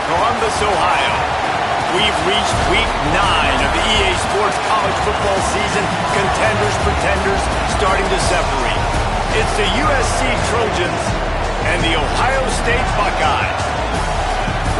Columbus, Ohio. We've reached week 9 of the EA Sports college football season. Contenders, pretenders, starting to separate. It's the USC Trojans and the Ohio State Buckeyes.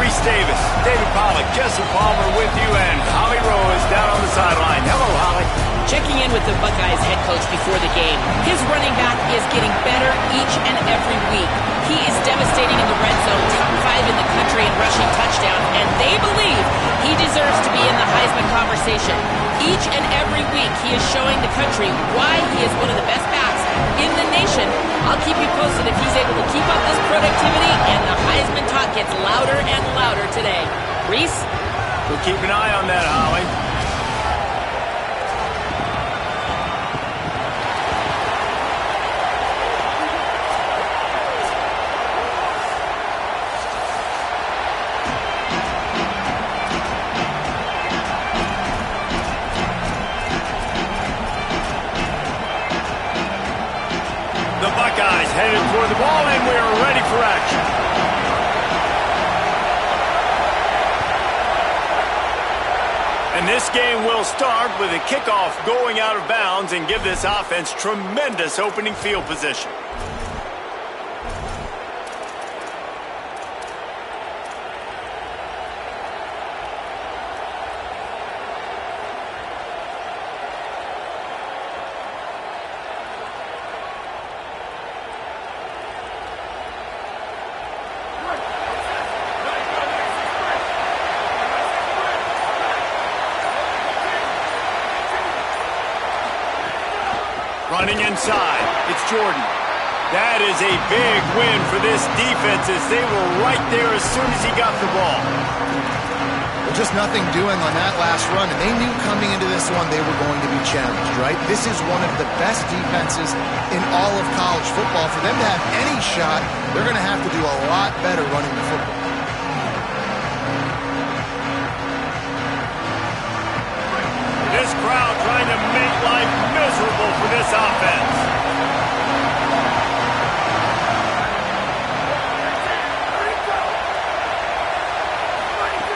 Reese Davis, David Pollack, Jesse Palmer with you, and Holly Rowe is down on the sideline. Hello, Holly. Checking in with the Buckeyes head coach before the game. His running back is getting better each and every week. He is devastating in the red zone, top 5 in the country in rushing touchdowns, and they believe he deserves to be in the Heisman conversation. Each and every week, he is showing the country why he is one of the best backs in the nation. I'll keep you posted if he's able to keep up this productivity, and the Heisman talk gets louder and louder today. Reese? We'll keep an eye on that, Holly. The Buckeyes headed for the ball, and we are ready for action. And this game will start with a kickoff going out of bounds and give this offense tremendous opening field position. Running inside, it's Jordan. That is a big win for this defense as they were right there as soon as he got the ball. Well, just nothing doing on that last run, and they knew coming into this one they were going to be challenged, right? This is one of the best defenses in all of college football. For them to have any shot, they're going to have to do a lot better running the football. This crowd trying to make life miserable for this offense.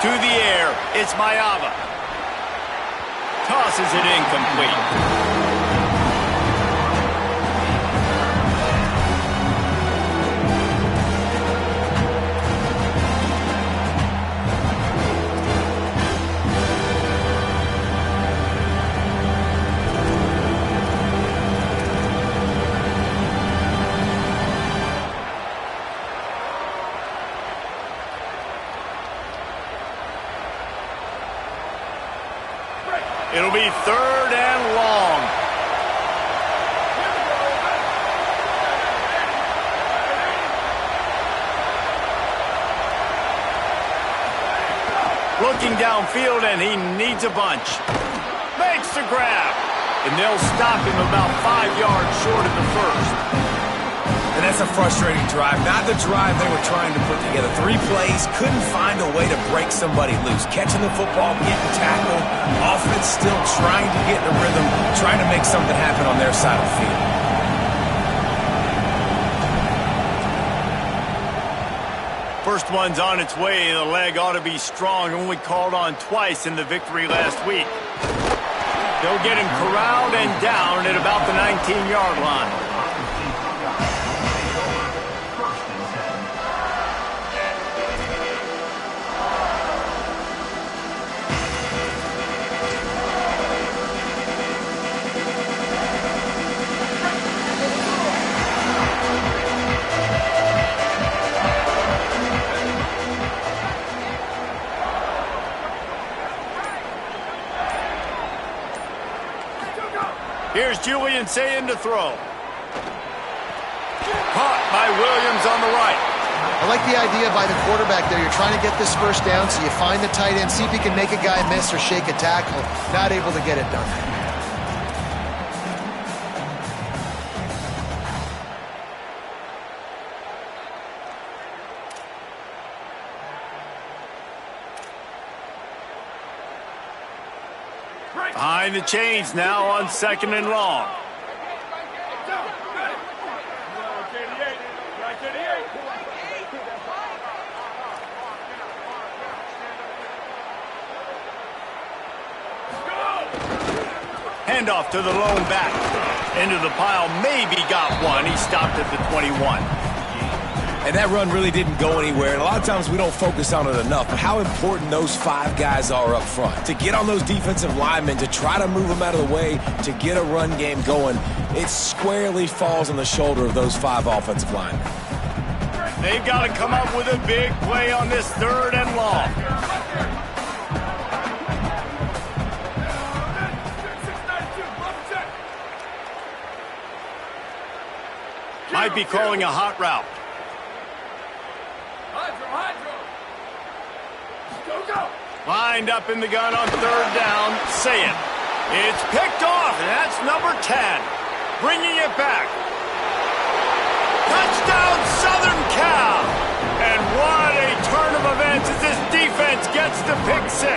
To the air, it's Mayava. Tosses it incomplete. It'll be 3rd and long. Looking downfield, and he needs a bunch. Makes the grab. And they'll stop him about 5 yards short of the first. And that's a frustrating drive. Not the drive they were trying to put together. 3 plays, couldn't find a way to break somebody loose. Catching the football, getting tackled. Offense still trying to get in a rhythm, trying to make something happen on their side of the field. First one's on its way. The leg ought to be strong. Only called on twice in the victory last week. They'll get him corralled and down at about the 19-yard line. Here's Julian saying to throw. Caught by Williams on the right. I like the idea by the quarterback there. You're trying to get this first down, so you find the tight end, see if he can make a guy miss or shake a tackle. Not able to get it done. Behind the chains now on 2nd and long. Handoff to the lone back. Into the pile, maybe got one. He stopped at the 21. And that run really didn't go anywhere. And a lot of times we don't focus on it enough. But how important those 5 guys are up front. To get on those defensive linemen, to try to move them out of the way, to get a run game going, it squarely falls on the shoulder of those 5 offensive linemen. They've got to come up with a big play on this 3rd and long. Might be calling a hot route. Lined up in the gun on 3rd down. Say it. It's picked off, and that's number 10. Bringing it back. Touchdown, Southern Cal! And what a turn of events as this defense gets the pick 6.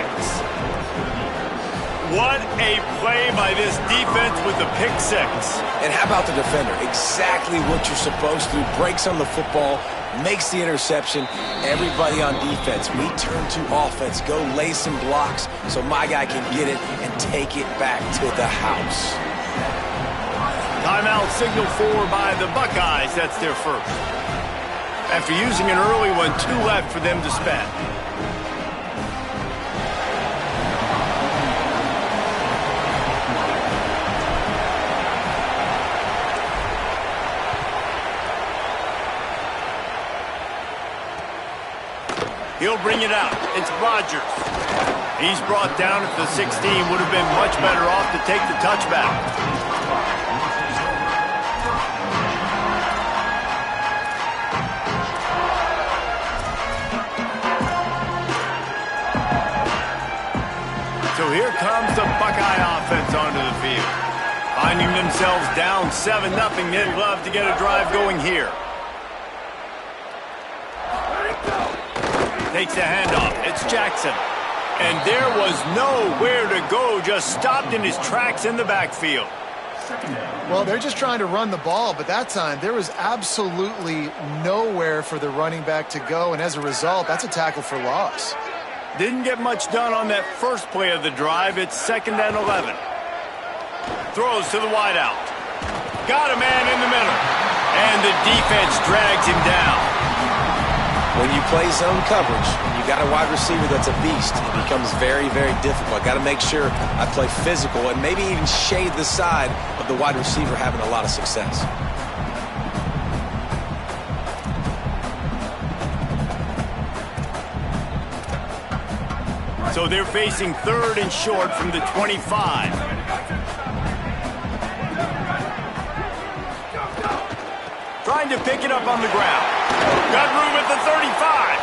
What a play by this defense with the pick 6. And how about the defender? Exactly what you're supposed to. Breaks on the football, makes the interception. Everybody on defense, we turn to offense. Go lay some blocks so my guy can get it and take it back to the house. Timeout signal for by the Buckeyes. That's their first. After using an early one, 2 left for them to spend. He'll bring it out. It's Rodgers. He's brought down at the 16. Would have been much better off to take the touchback. So here comes the Buckeye offense onto the field. Finding themselves down 7-0. They'd love to get a drive going here. Takes the handoff. It's Jackson. And there was nowhere to go. Just stopped in his tracks in the backfield. Well, they're just trying to run the ball, but that time there was absolutely nowhere for the running back to go. And as a result, that's a tackle for loss. Didn't get much done on that first play of the drive. It's 2nd and 11. Throws to the wideout. Got a man in the middle. And the defense drags him down. When you play zone coverage, you got a wide receiver that's a beast. It becomes very, very difficult. Got to make sure I play physical and maybe even shade the side of the wide receiver having a lot of success. So they're facing 3rd and short from the 25. Trying to pick it up on the ground. Got room at the 35.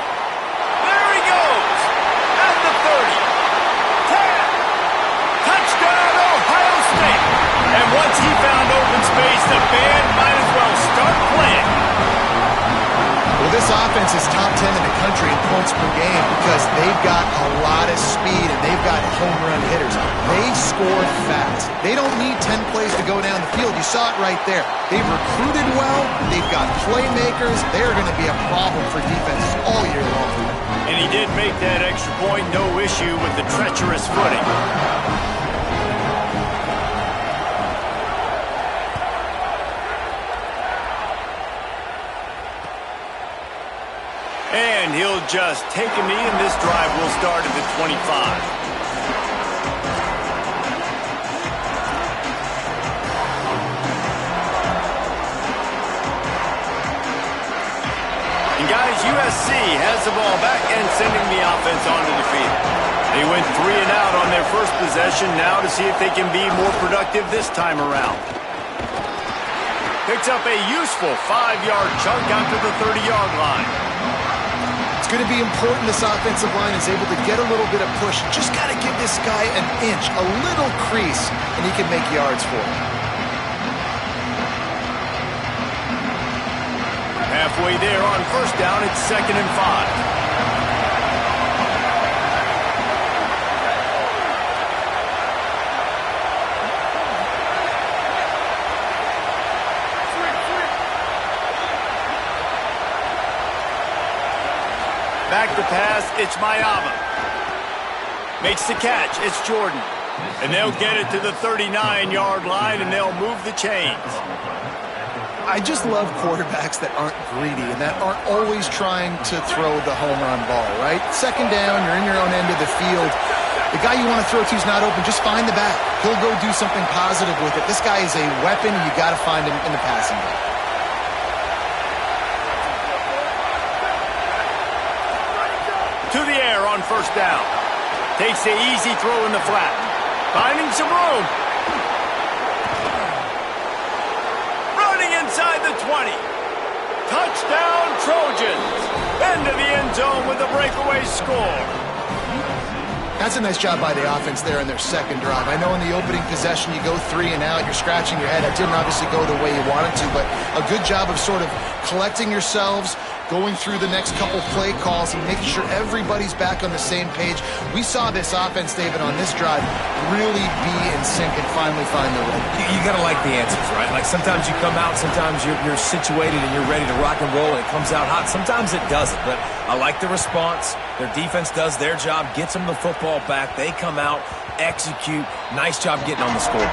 There he goes. At the 30. 10. Touchdown, Ohio State. And once he found open space, the band might as well start playing. Well, this offense is top 10 in the country in points per game because they've got a lot of speed and they've got home run hitters. They score fast. They don't need 10 plays to go down the field. You saw it right there. They've recruited well. They've got playmakers. They're going to be a problem for defenses all year long. And he did make that extra point. No issue with the treacherous footing. And he'll just take a knee, and this drive will start at the 25. And guys, USC has the ball back and sending the offense onto the field. They went 3 and out on their first possession, now to see if they can be more productive this time around. Picks up a useful 5-yard chunk out to the 30-yard line. It's going to be important this offensive line is able to get a little bit of push. Just got to give this guy an inch, a little crease, and he can make yards for him. Halfway there on 1st down, it's 2nd and 5. Back to pass, it's Mayava. Makes the catch, it's Jordan. And they'll get it to the 39-yard line, and they'll move the chains. I just love quarterbacks that aren't greedy and that aren't always trying to throw the home run ball, right? Second down, you're in your own end of the field. The guy you want to throw to is not open. Just find the back. He'll go do something positive with it. This guy is a weapon. You got to find him in the passing game. To the air on first down. Takes the easy throw in the flat. Finding some room. Inside the 20. Touchdown, Trojans. Into the end zone with a breakaway score. That's a nice job by the offense there in their second drive. I know in the opening possession you go 3 and out, you're scratching your head. That didn't obviously go the way you wanted to, but a good job of sort of collecting yourselves, going through the next couple play calls and making sure everybody's back on the same page. We saw this offense, David, on this drive really be in sync and finally find the rhythm. You got to like the answers, right? Like sometimes you come out, sometimes you're situated and you're ready to rock and roll and it comes out hot. Sometimes it doesn't, but I like the response. Their defense does their job, gets them the football back. They come out, execute. Nice job getting on the scoreboard.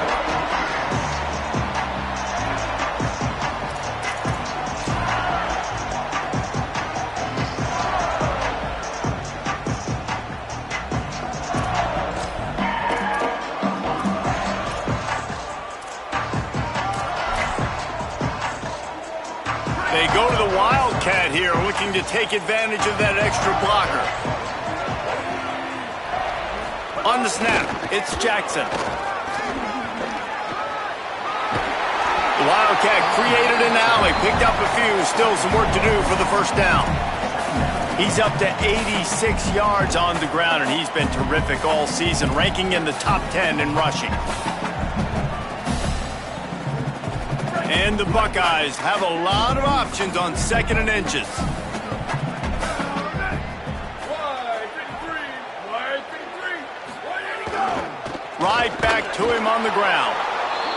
They go to the Wildcat here, looking to take advantage of that extra blocker. On the snap, it's Jackson. The Wildcat created an alley, picked up a few, still some work to do for the first down. He's up to 86 yards on the ground, and he's been terrific all season, ranking in the top 10 in rushing. And the Buckeyes have a lot of options on second and inches. Right back to him on the ground.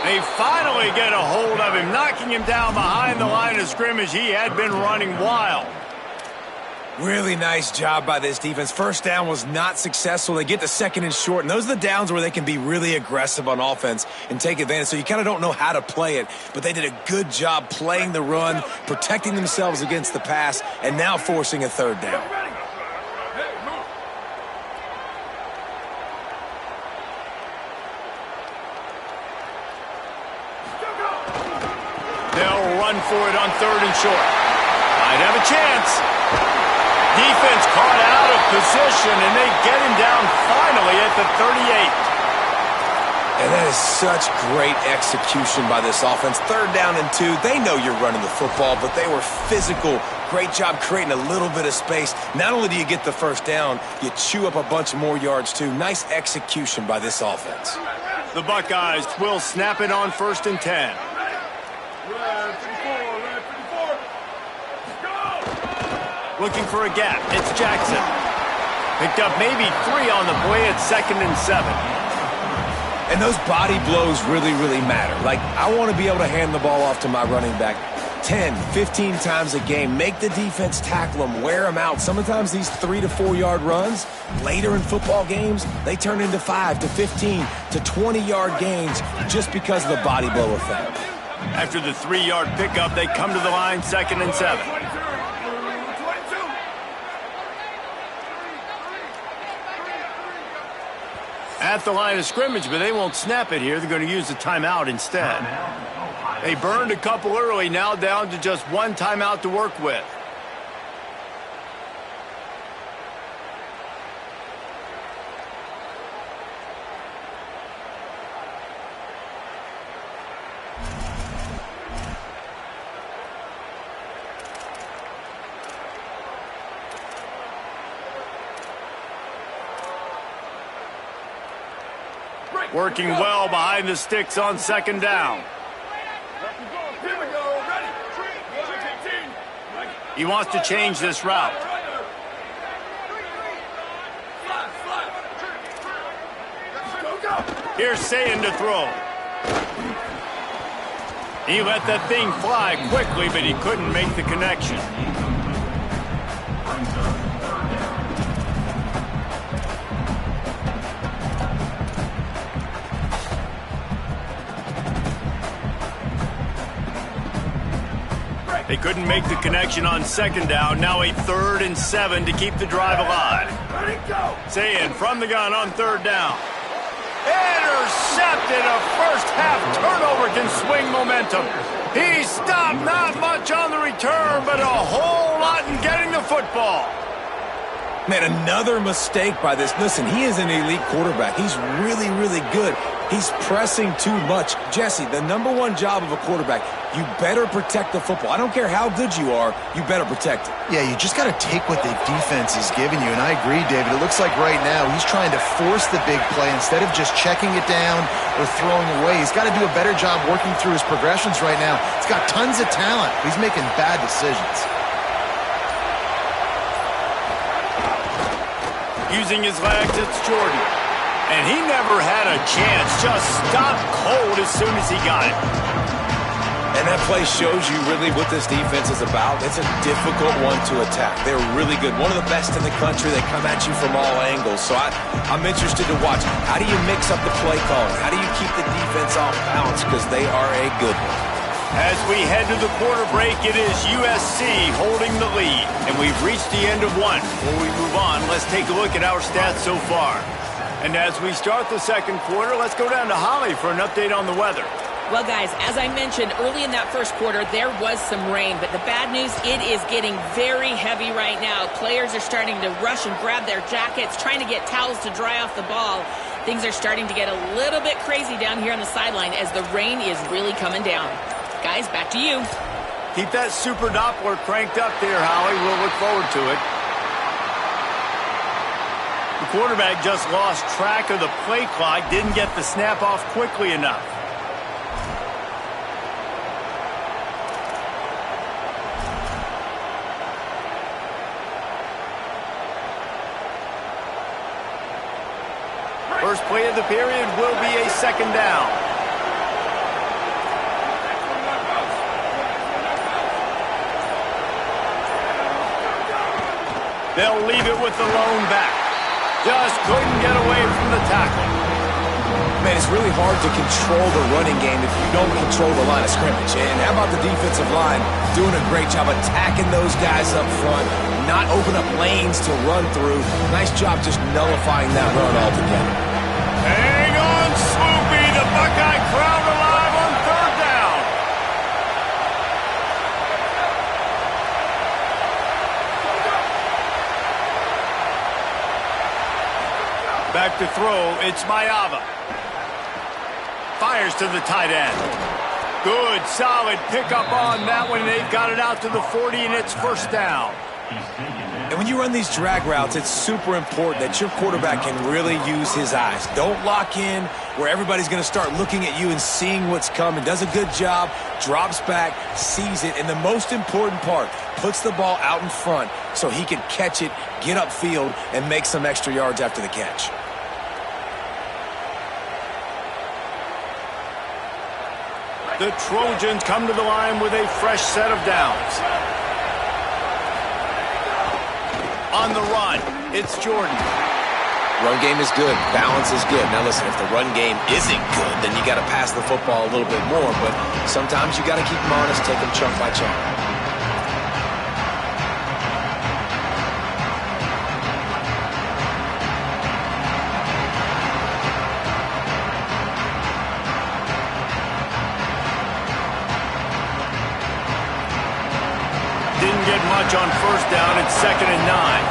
They finally get a hold of him, knocking him down behind the line of scrimmage. He had been running wild. Really nice job by this defense. First down was not successful. They get to second and short, and those are the downs where they can be really aggressive on offense and take advantage. So you kind of don't know how to play it, but they did a good job playing the run, protecting themselves against the pass, and now forcing a third down. They'll run for it on third and short. Might have a chance. Defense caught out of position, and they get him down finally at the 38. And that is such great execution by this offense. Third down and 2. They know you're running the football, but they were physical. Great job creating a little bit of space. Not only do you get the first down, you chew up a bunch more yards, too. Nice execution by this offense. The Buckeyes will snap it on first and 10. Looking for a gap. It's Jackson. Picked up maybe 3 on the play at second and 7. And those body blows really, really matter. Like, I want to be able to hand the ball off to my running back 10, 15 times a game. Make the defense tackle them, wear them out. Sometimes these 3 to 4 yard runs, later in football games, they turn into 5 to 15 to 20 yard gains just because of the body blow effect. After the 3-yard pickup, they come to the line second and 7. At the line of scrimmage, but they won't snap it here. They're going to use the timeout instead. They burned a couple early, now down to just 1 timeout to work with. Working well behind the sticks on second down. He wants to change this route. Here's Sayin to throw. He let that thing fly quickly, but he couldn't make the connection. They couldn't make the connection on second down. Now a 3rd and 7 to keep the drive alive. Saying from the gun on 3rd down. Intercepted. A first-half turnover can swing momentum. He stopped, not much on the return, but a whole lot in getting the football. Man, another mistake by this. Listen, he is an elite quarterback. He's really, really good. He's pressing too much. Jesse, the #1 job of a quarterback, you better protect the football. I don't care how good you are, you better protect it. Yeah, you just got to take what the defense is giving you. And I agree, David. It looks like right now he's trying to force the big play instead of just checking it down or throwing away. He's got to do a better job working through his progressions right now. He's got tons of talent. He's making bad decisions. Using his legs, it's Jordan. And he never had a chance. Just stopped cold as soon as he got it. And that play shows you really what this defense is about. It's a difficult one to attack. They're really good. One of the best in the country. They come at you from all angles. So I'm interested to watch. How do you mix up the play calling? How do you keep the defense off balance? Because they are a good one. As we head to the quarter break, it is USC holding the lead. And we've reached the end of one. Before we move on, let's take a look at our stats so far. And as we start the second quarter, let's go down to Holly for an update on the weather. Well, guys, as I mentioned early in that first quarter, there was some rain. But the bad news, it is getting very heavy right now. Players are starting to rush and grab their jackets, trying to get towels to dry off the ball. Things are starting to get a little bit crazy down here on the sideline as the rain is really coming down. Guys, back to you. Keep that super Doppler cranked up there, Holly. We'll look forward to it. The quarterback just lost track of the play clock, didn't get the snap off quickly enough. First play of the period will be a 2nd down. They'll leave it with the lone back. Just couldn't get away from the tackle. Man, it's really hard to control the running game if you don't control the line of scrimmage. And how about the defensive line doing a great job attacking those guys up front, not open up lanes to run through. Nice job just nullifying that run altogether. Hang on, Swoopy. The Buckeye crowd alive on 3rd down. Back to throw, it's Mayava. Fires to the tight end. Good, solid pickup on that one. They've got it out to the 40, and it's 1st down. And when you run these drag routes, it's super important that your quarterback can really use his eyes. Don't lock in where everybody's going to start looking at you and seeing what's coming. Does a good job, drops back, sees it, and the most important part, puts the ball out in front so he can catch it, get upfield, and make some extra yards after the catch. The Trojans come to the line with a fresh set of downs. On the run, it's Jordan. Run game is good. Balance is good. Now listen, if the run game isn't good, then you got to pass the football a little bit more. But sometimes you got to keep them honest, take them chunk by chunk. Didn't get much on 1st down. It's 2nd and 9.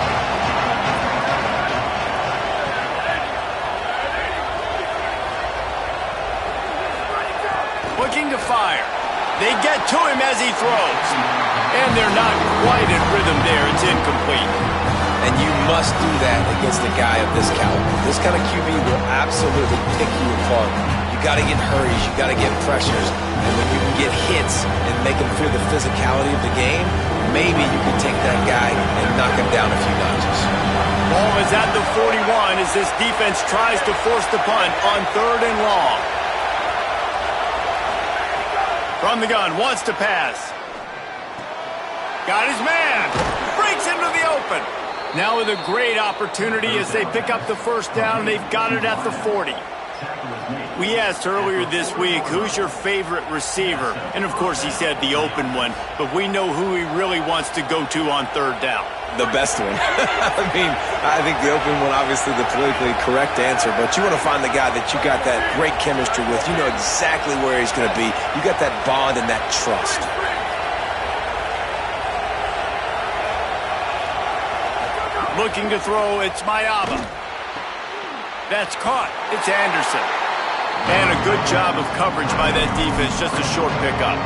Looking to fire. They get to him as he throws. And they're not quite in rhythm there. It's incomplete. And you must do that against a guy of this caliber. This kind of QB will absolutely pick you apart. You got to get hurries. You got to get pressures. And when you can get hits and make him feel the physicality of the game, maybe you can take that guy and knock him down a few notches. Ball is at the 41 as this defense tries to force the punt on 3rd and long. From the gun, wants to pass. Got his man. Breaks into the open. Now with a great opportunity as they pick up the 1st down. They've got it at the 40. We asked earlier this week, who's your favorite receiver? And, of course, he said the open one. But we know who he really wants to go to on third down. The best one. I think the open one, obviously the politically correct answer, but you want to find the guy that you got that great chemistry with. You know exactly where he's going to be. You got that bond and that trust. Looking to throw, it's Mayaba. That's caught. It's Anderson. And a good job of coverage by that defense, just a short pickup.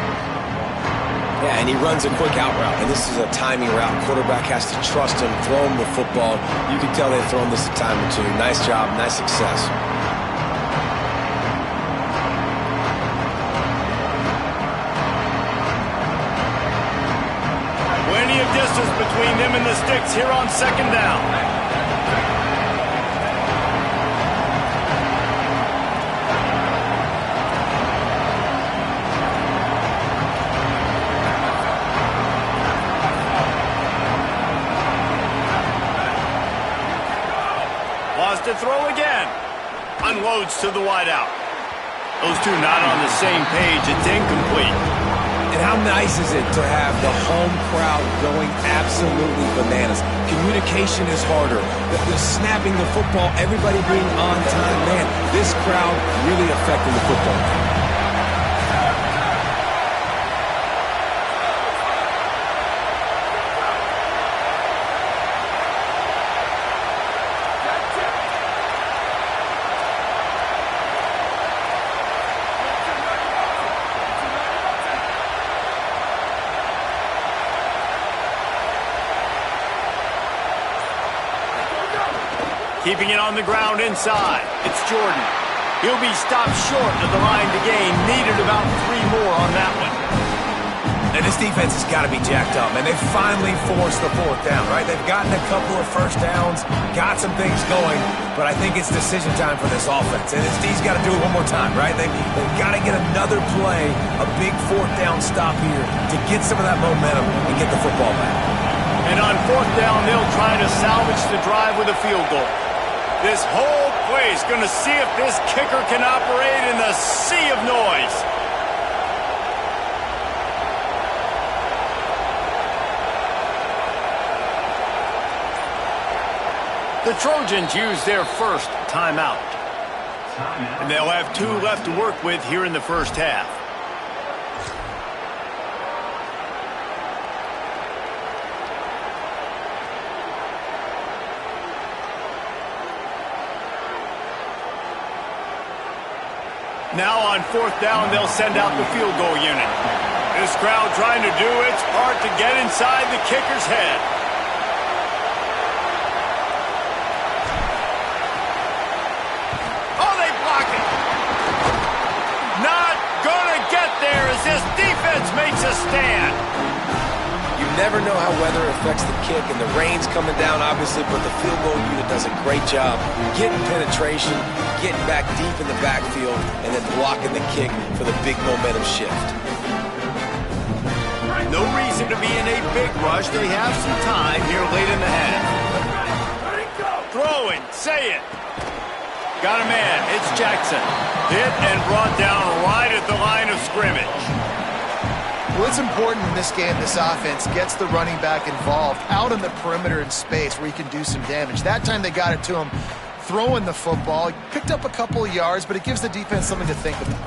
Yeah, and he runs a quick out route, and this is a timing route. Quarterback has to trust him, throw him the football. You can tell they've thrown this a time or two. Nice job, nice success. Plenty of distance between them and the sticks here on second down. To throw again. Unloads to the wideout. Those two not on the same page. It's incomplete. And how nice is it to have the home crowd going absolutely bananas? Communication is harder. The snapping the football, everybody being on time. Man, this crowd really affecting the football. Keeping it on the ground inside. It's Jordan. He'll be stopped short of the line to gain. Needed about 3 more on that one. And this defense has got to be jacked up, and they've finally forced the fourth down, right? They've gotten a couple of first downs, got some things going, but I think it's decision time for this offense. And Steve's got to do it one more time, right? They've got to get another play, a big fourth down stop here to get some of that momentum and get the football back. And on fourth down, they'll try to salvage the drive with a field goal. This whole place going to see if this kicker can operate in the sea of noise. The Trojans use their first timeout. And they'll have 2 left to work with here in the first half. Now on fourth down, they'll send out the field goal unit. This crowd trying to do its part to get inside the kicker's head. Oh, they block it. Not gonna get there as this defense makes a stand. You never know how weather affects the kick, and the rain's coming down, obviously, but the field goal unit does a great job getting penetration, getting back deep in the backfield, and then blocking the kick for the big momentum shift. No reason to be in a big rush. They have some time here late in the half. Throwing, say it. Got a man, it's Jackson. Hit and brought down right at the line of scrimmage. Well, it's important in this game, this offense gets the running back involved out on the perimeter in space where he can do some damage. That time they got it to him throwing the football. He picked up a couple of yards, but it gives the defense something to think about.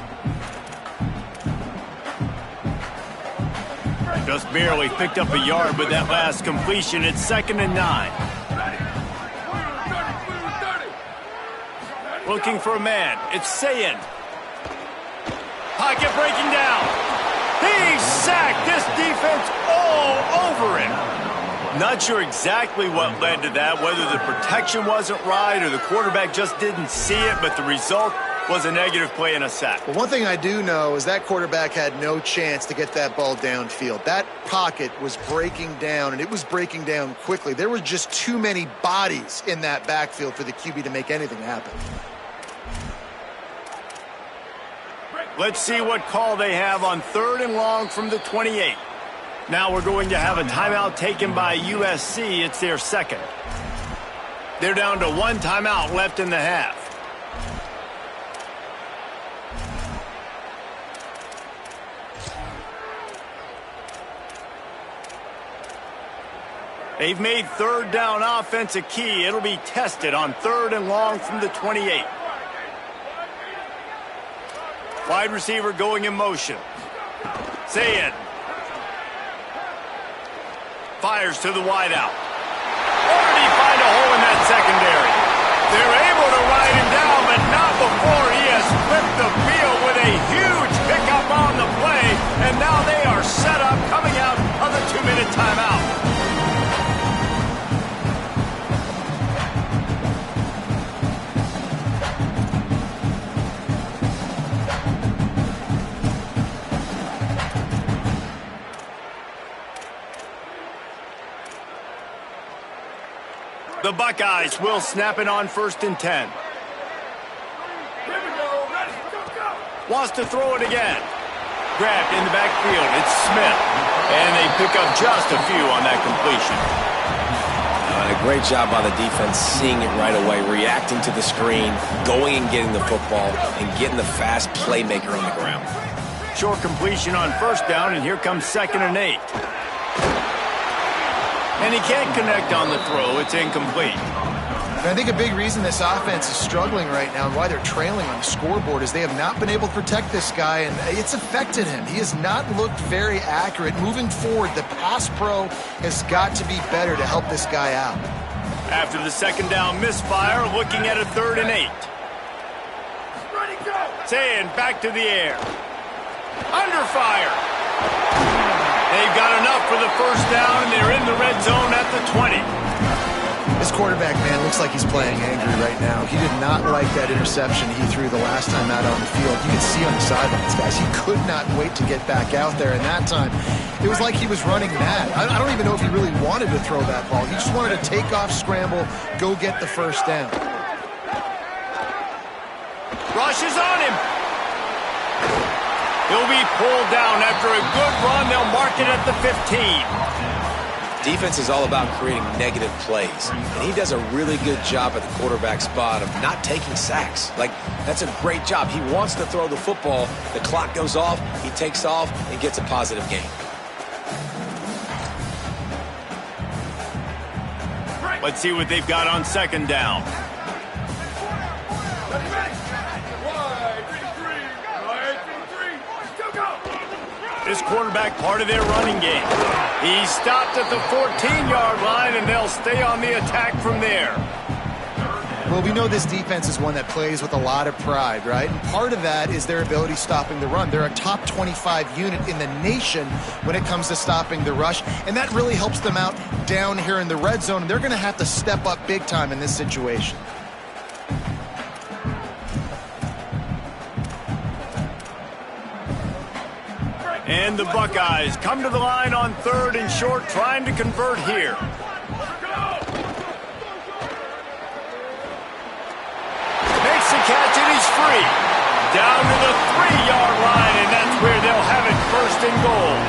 Just barely picked up a yard with that last completion. It's 2nd and 9. Looking for a man. It's Sayin. Pocket breaking down. He's sacked. This defense all over him. Not sure exactly what led to that, whether the protection wasn't right or the quarterback just didn't see it, but the result was a negative play and a sack. Well, one thing I do know is that quarterback had no chance to get that ball downfield. That pocket was breaking down, and it was breaking down quickly. There were just too many bodies in that backfield for the QB to make anything happen. Let's see what call they have on 3rd and long from the 28. Now we're going to have a timeout taken by USC. It's their 2nd. They're down to 1 timeout left in the half. They've made third down offense a key. It'll be tested on 3rd and long from the 28. Wide receiver going in motion. Sayed. Fires to the wideout. Or did he find a hole in that secondary? They're able to ride him down, but not before he has flipped the field with a huge pickup on the play. And now they are set up coming out of the 2-minute timeout. The Buckeyes will snap it on 1st and 10. Wants to throw it again. Grabbed in the backfield. It's Smith. And they pick up just a few on that completion. A great job by the defense seeing it right away, reacting to the screen, going and getting the football, and getting the fast playmaker on the ground. Short completion on 1st down, and here comes 2nd and 8. And he can't connect on the throw. It's incomplete. And I think a big reason this offense is struggling right now and why they're trailing on the scoreboard is they have not been able to protect this guy, and it's affected him. He has not looked very accurate. Moving forward, the pass pro has got to be better to help this guy out. After the 2nd down misfire, looking at a 3rd and 8. Saying back to the air. Under fire. They've got enough for the 1st down, and they're in the red zone at the 20. This quarterback, man, looks like he's playing angry right now. He did not like that interception he threw the last time out on the field. You can see on the sidelines, guys, he could not wait to get back out there. And that time, it was like he was running mad. I don't even know if he really wanted to throw that ball. He just wanted to take off, scramble, go get the 1st down. Rush is on him. He'll be pulled down after a good run. They'll mark it at the 15. Defense is all about creating negative plays, and he does a really good job at the quarterback spot of not taking sacks. Like, that's a great job. He wants to throw the football. The clock goes off. He takes off and gets a positive gain. Let's see what they've got on 2nd down. This quarterback part of their running game. He stopped at the 14-yard line, and they'll stay on the attack from there. Well, we know this defense is one that plays with a lot of pride, right? And part of that is their ability stopping the run. They're a top 25 unit in the nation when it comes to stopping the rush, and that really helps them out down here in the red zone. And they're going to have to step up big time in this situation. And the Buckeyes come to the line on 3rd and short, trying to convert here. Makes the catch, and he's free. Down to the 3-yard line, and that's where they'll have it 1st and goal.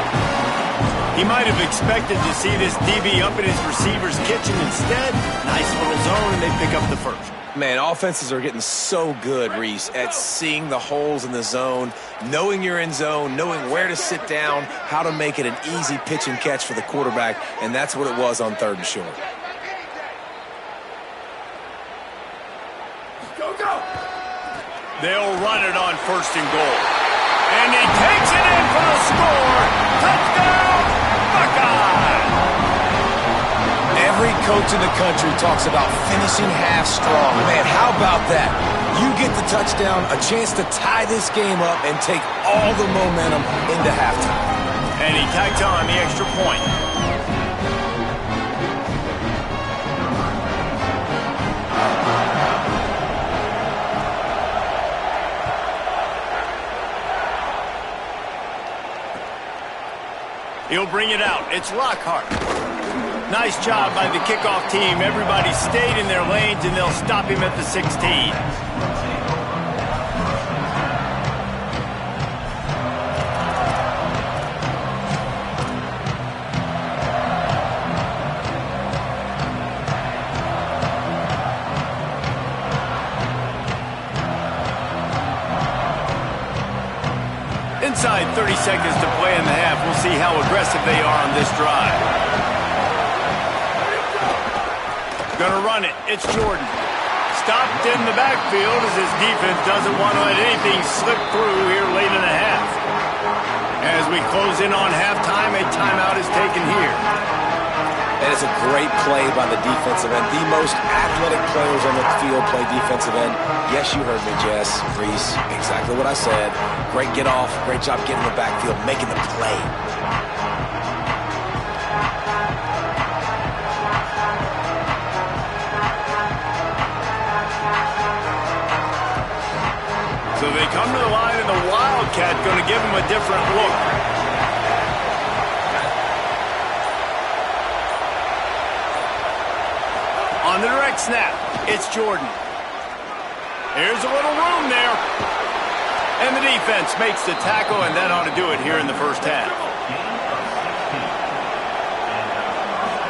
He might have expected to see this DB up in his receiver's kitchen. Instead, nice little zone, and they pick up the 1st. Man, offenses are getting so good, Reese, at seeing the holes in the zone, knowing you're in zone, knowing where to sit down, how to make it an easy pitch and catch for the quarterback, and that's what it was on 3rd and short. They'll run it on 1st and goal. And he takes it in for the score. Touchdown, Buckeyes! Every coach in the country talks about finishing half strong. Man, how about that? You get the touchdown, a chance to tie this game up and take all the momentum into halftime. And he tags on the extra point. He'll bring it out. It's Lockhart. Nice job by the kickoff team. Everybody stayed in their lanes, and they'll stop him at the 16. Inside 30 seconds to play in the half. We'll see how aggressive they are on this drive. Gonna run it. It's Jordan. Stopped in the backfield as his defense doesn't want to let anything slip through here late in the half. As we close in on halftime, a timeout is taken here. That is a great play by the defensive end. The most athletic players on the field play defensive end. Yes, you heard me, Jess, Reese. Exactly what I said. Great get off. Great job getting in the backfield, making the play. So they come to the line, and the Wildcat going to give him a different look. On the direct snap, it's Jordan. Here's a little room there. And the defense makes the tackle, and that ought to do it here in the first half.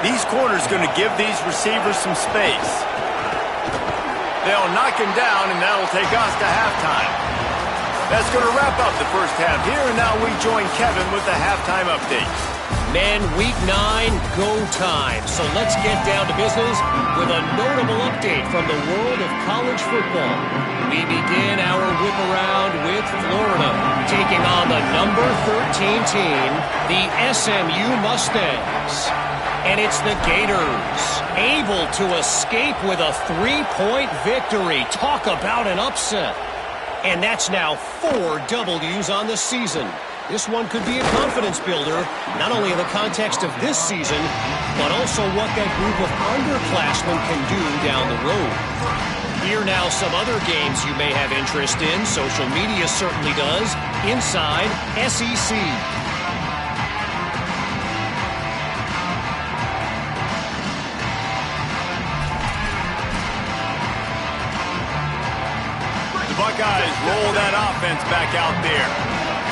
These corners going to give these receivers some space. They'll knock him down, and that'll take us to halftime. That's going to wrap up the first half here, and now we join Kevin with the halftime update. Men, week 9, go time. So let's get down to business with a notable update from the world of college football. We begin our whip around with Florida, taking on the number 13 team, the SMU Mustangs. And it's the Gators, able to escape with a 3-point victory. Talk about an upset. And that's now 4 W's on the season. This one could be a confidence builder, not only in the context of this season, but also what that group of underclassmen can do down the road. Here now some other games you may have interest in. Social media certainly does. Inside SEC. The Buckeyes roll that offense back out there.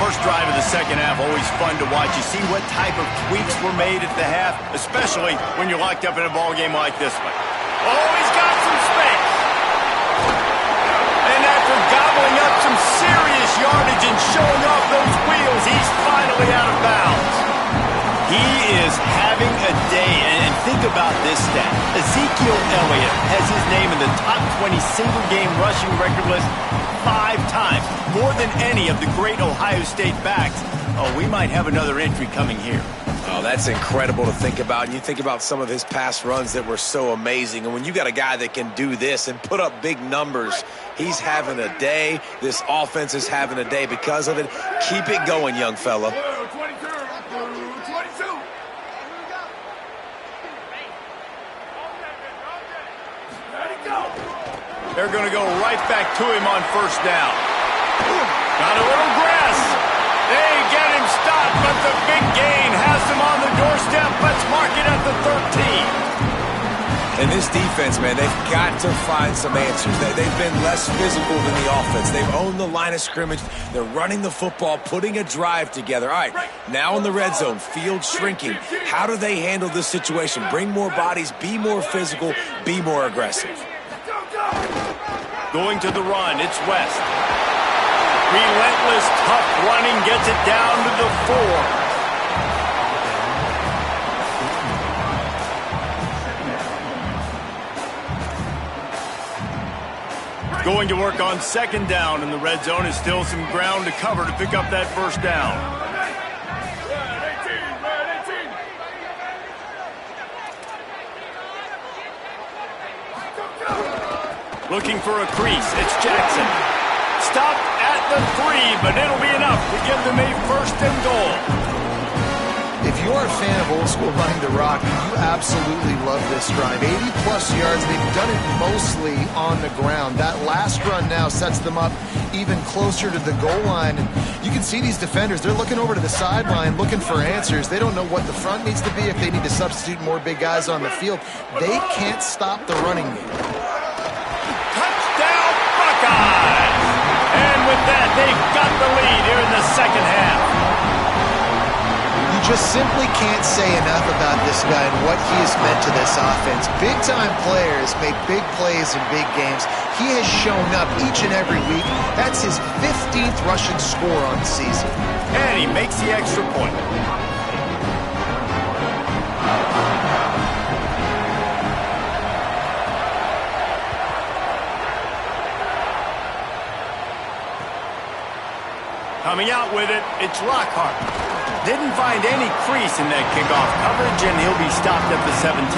First drive of the second half, always fun to watch. You see what type of tweaks were made at the half, especially when you're locked up in a ball game like this one. Oh, he's got some space. And after gobbling up some serious yardage and showing off those wheels, he's finally out of bounds. He is having a day, and think about this stat. Ezekiel Elliott has his name in the top 20 single-game rushing record list 5 times, more than any of the great Ohio State backs. Oh, we might have another entry coming here. Oh, that's incredible to think about. And you think about some of his past runs that were so amazing. And when you got a guy that can do this and put up big numbers, he's having a day. This offense is having a day because of it. Keep it going, young fella. They're going to go right back to him on first down. Got a little grass. They get him stopped, but the big gain has him on the doorstep. Let's mark it at the 13. And this defense, man, they've got to find some answers. They've been less physical than the offense. They've owned the line of scrimmage. They're running the football, putting a drive together. All right, now in the red zone, field shrinking. How do they handle this situation? Bring more bodies, be more physical, be more aggressive. Going to the run, it's West. Relentless, tough running gets it down to the 4. Going to work on second down in the red zone. Is still some ground to cover to pick up that first down. Looking for a crease. It's Jackson. Stopped at the 3, but it'll be enough to give them a first and goal. If you're a fan of old school running the rock, you absolutely love this drive. 80-plus yards. They've done it mostly on the ground. That last run now sets them up even closer to the goal line. And you can see these defenders. They're looking over to the sideline, looking for answers. They don't know what the front needs to be, if they need to substitute more big guys on the field. They can't stop the running game. And with that, they've got the lead here in the second half. You just simply can't say enough about this guy and what he has meant to this offense. Big-time players make big plays in big games. He has shown up each and every week. That's his 15th rushing score on the season. And he makes the extra point. Coming out with it, it's Lockhart. Didn't find any crease in that kickoff coverage, and he'll be stopped at the 17.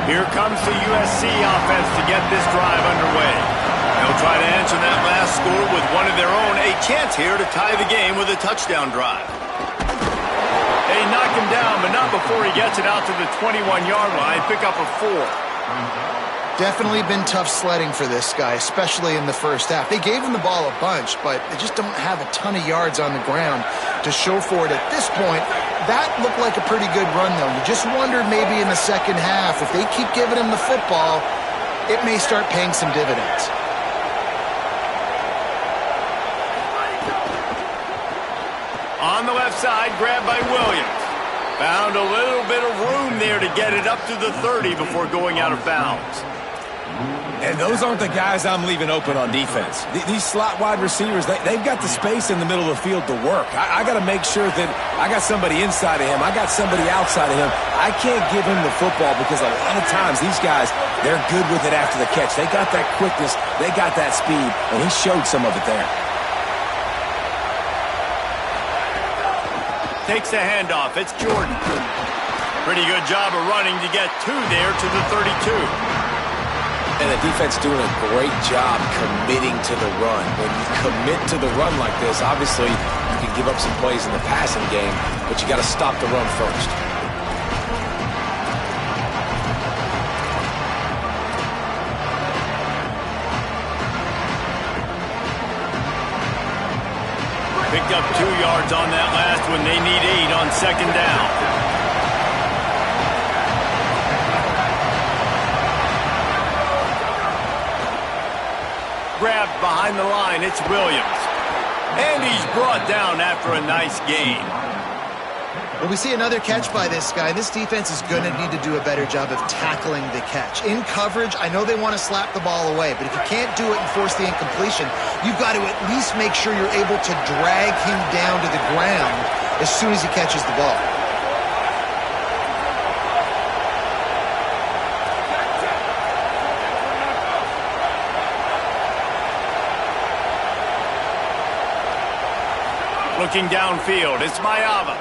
Here comes the USC offense to get this drive underway. They'll try to answer that last score with one of their own. A chance here to tie the game with a touchdown drive. They knock him down, but not before he gets it out to the 21-yard line. Pick up a 4. Definitely been tough sledding for this guy, especially in the first half. They gave him the ball a bunch, but they just don't have a ton of yards on the ground to show for it at this point. That looked like a pretty good run, though. You just wondered maybe in the second half, if they keep giving him the football, it may start paying some dividends. On the left side, grabbed by Williams. Found a little bit of room there to get it up to the 30 before going out of bounds. And those aren't the guys I'm leaving open on defense. These slot wide receivers, they've got the space in the middle of the field to work. I got to make sure that I got somebody inside of him. I got somebody outside of him. I can't give him the football because a lot of times these guys, they're good with it after the catch. They got that quickness. They got that speed, and he showed some of it there. Takes the handoff. It's Jordan. Pretty good job of running to get 2 there to the 32. And the defense doing a great job committing to the run. When you commit to the run like this, obviously you can give up some plays in the passing game, but you got to stop the run first. Picked up 2 yards on that last one. They need 8 on second down. Grabbed behind the line, it's Williams. And he's brought down after a nice gain. Well, we see another catch by this guy. This defense is going to need to do a better job of tackling the catch. In coverage, I know they want to slap the ball away, but if you can't do it and force the incompletion, you've got to at least make sure you're able to drag him down to the ground as soon as he catches the ball. Looking downfield, it's Mayava.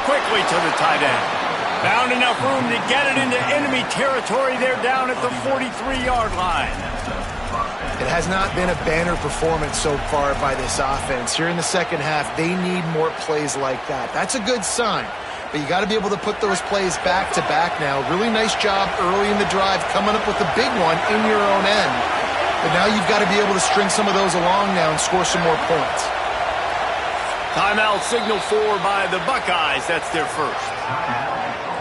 Quickly to the tight end. Found enough room to get it into enemy territory. They're down at the 43-yard line. It has not been a banner performance so far by this offense. Here in the second half, they need more plays like that. That's a good sign, but you got to be able to put those plays back to back now. Really nice job early in the drive, coming up with a big one in your own end. But now you've got to be able to string some of those along now and score some more points. Timeout signal for by the Buckeyes. That's their first.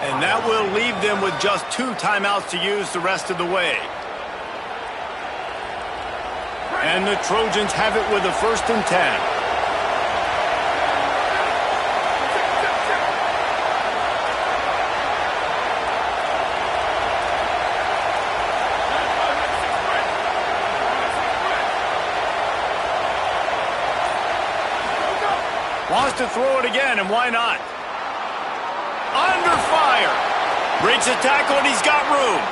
And that will leave them with just 2 timeouts to use the rest of the way. And the Trojans have it with a 1st and 10. Wants to throw it again, and why not? Under fire. Breaks a tackle, and he's got room.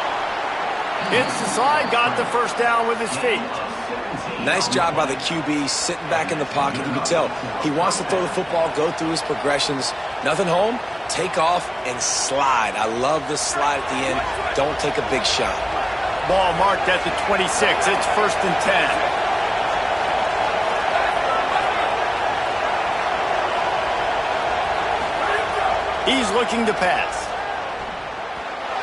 Hits the slide, got the first down with his feet. Nice job by the QB, sitting back in the pocket. You can tell he wants to throw the football, go through his progressions. Nothing home, take off, and slide. I love this slide at the end. Don't take a big shot. Ball marked at the 26. It's 1st and 10. He's looking to pass.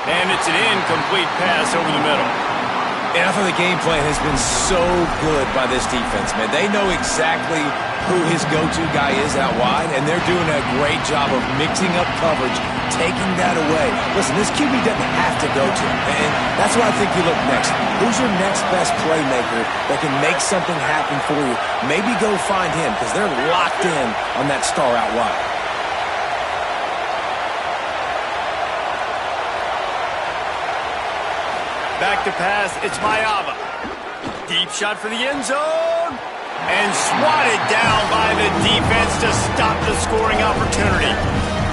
And it's an incomplete pass over the middle. And I thought the game plan has been so good by this defense, man. They know exactly who his go-to guy is out wide, and they're doing a great job of mixing up coverage, taking that away. Listen, this QB doesn't have to go to him, and that's why I think you look next. Who's your next best playmaker that can make something happen for you? Maybe go find him, because they're locked in on that star out wide. Back to pass, it's Mayava. Deep shot for the end zone. And swatted down by the defense to stop the scoring opportunity.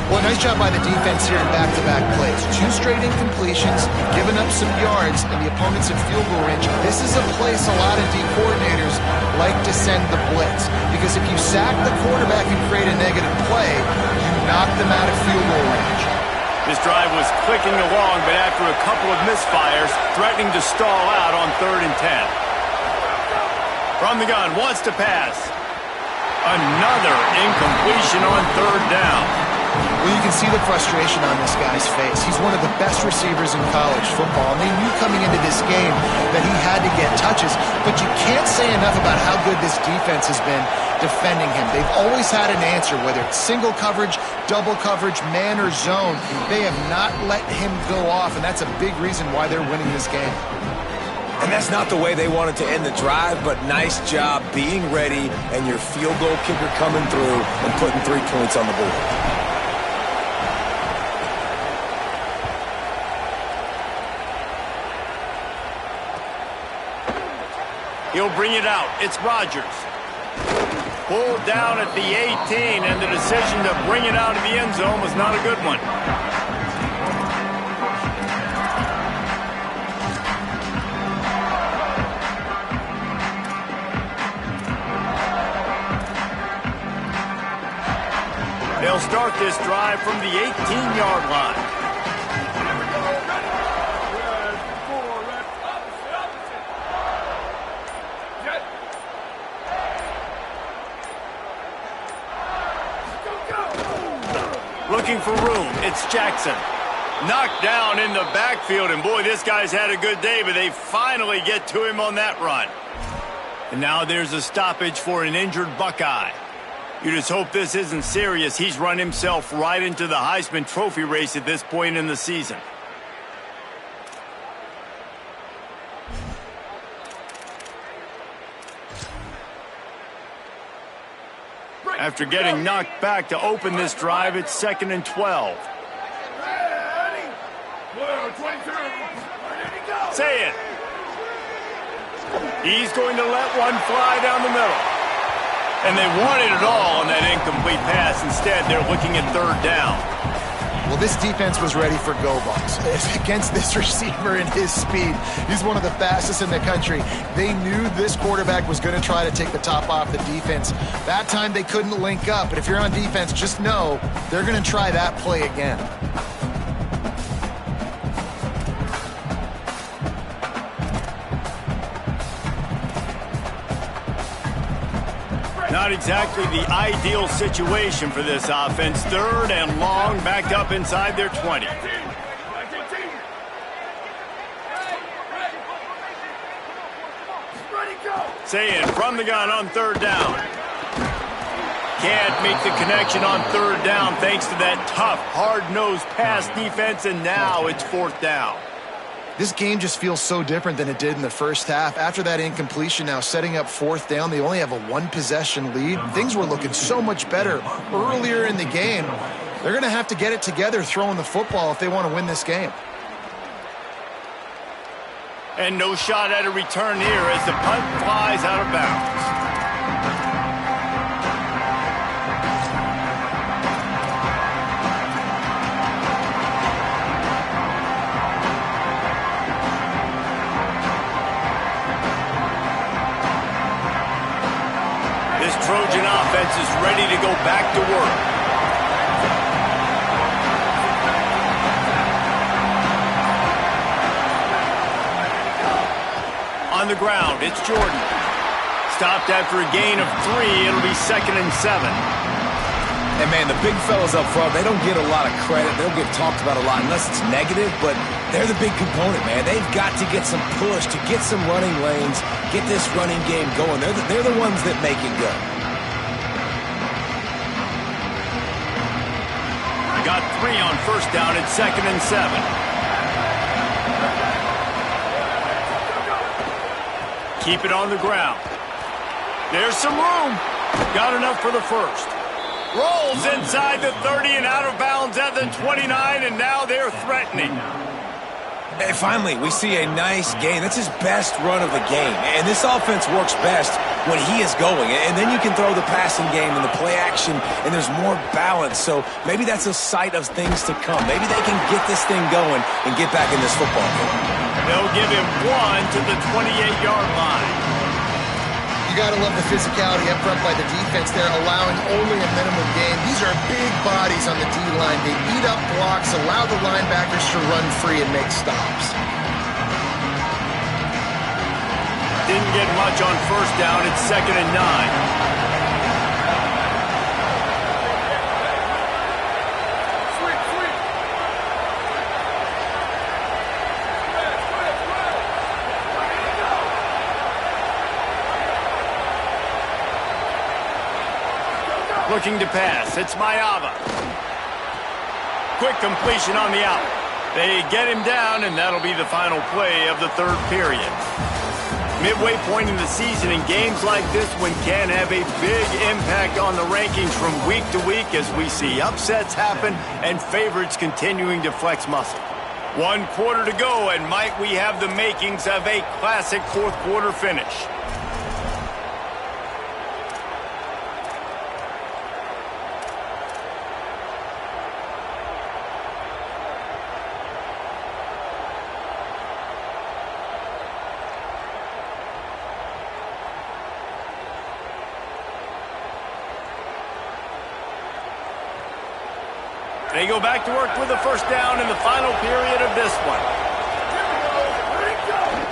Well, nice job by the defense here in back-to-back plays. 2 straight incompletions, giving up some yards, and the opponent's in field goal range. This is a place a lot of D coordinators like to send the blitz, because if you sack the quarterback and create a negative play, you knock them out of field goal range. This drive was clicking along, but after a couple of misfires, threatening to stall out on 3rd and 10. From the gun, wants to pass. Another incompletion on 3rd down. Well, you can see the frustration on this guy's face. He's one of the best receivers in college football, and they knew coming into this game that he had to get touches, but you can't say enough about how good this defense has been defending him. They've always had an answer, whether it's single coverage, double coverage, man or zone. They have not let him go off, and that's a big reason why they're winning this game. And that's not the way they wanted to end the drive, but nice job being ready and your field goal kicker coming through and putting 3 points on the board. He'll bring it out. It's Rodgers. Pulled down at the 18, and the decision to bring it out of the end zone was not a good one. They'll start this drive from the 18-yard line. Looking for room. It's Jackson. Knocked down in the backfield, and boy, this guy's had a good day, but they finally get to him on that run. And now there's a stoppage for an injured Buckeye. You just hope this isn't serious. He's run himself right into the Heisman Trophy race at this point in the season. After getting knocked back to open this drive, it's 2nd and 12. Say it. He's going to let one fly down the middle. And they wanted it all on that incomplete pass. Instead, they're looking at 3rd down. Well, this defense was ready for go-balls. Against this receiver and his speed, he's one of the fastest in the country. They knew this quarterback was going to try to take the top off the defense. That time they couldn't link up, but if you're on defense, just know they're going to try that play again. Not exactly the ideal situation for this offense. 3rd and long, backed up inside their 20. Say it from the gun on 3rd down. Can't make the connection on 3rd down thanks to that tough, hard-nosed pass defense, and now it's 4th down. This game just feels so different than it did in the first half. After that incompletion, now setting up 4th down, they only have a 1-possession lead. Things were looking so much better earlier in the game. They're going to have to get it together throwing the football if they want to win this game. And no shot at a return here as the punt flies out of bounds. This Trojan offense is ready to go back to work. On the ground, it's Jordan. Stopped after a gain of 3. It'll be 2nd and 7. And, man, the big fellas up front, they don't get a lot of credit. They'll get talked about a lot unless it's negative, but they're the big component, man. They've got to get some push, to get some running lanes, get this running game going. They're the ones that make it go. Got 3 on 1st down at 2nd and 7. Keep it on the ground. There's some room. Got enough for the 1st. Rolls inside the 30 and out of bounds at the 29, and now they're threatening. And finally, we see a nice gain. That's his best run of the game. And this offense works best when he is going. And then you can throw the passing game and the play action, and there's more balance. So maybe that's a sight of things to come. Maybe they can get this thing going and get back in this football game. They'll give him 1 to the 28-yard line. You got to love the physicality up front by the defense there, allowing only a minimum gain. These are big bodies on the D-line. They eat up blocks, allow the linebackers to run free and make stops. Didn't get much on first down. It's 2nd and 9. Looking to pass. It's Mayava. Quick completion on the out. They get him down, and that'll be the final play of the third period. Midway point in the season, in games like this one can have a big impact on the rankings from week to week as we see upsets happen and favorites continuing to flex muscle. 1 quarter to go, and might we have the makings of a classic fourth quarter finish. They go back to work with the first down in the final period of this one.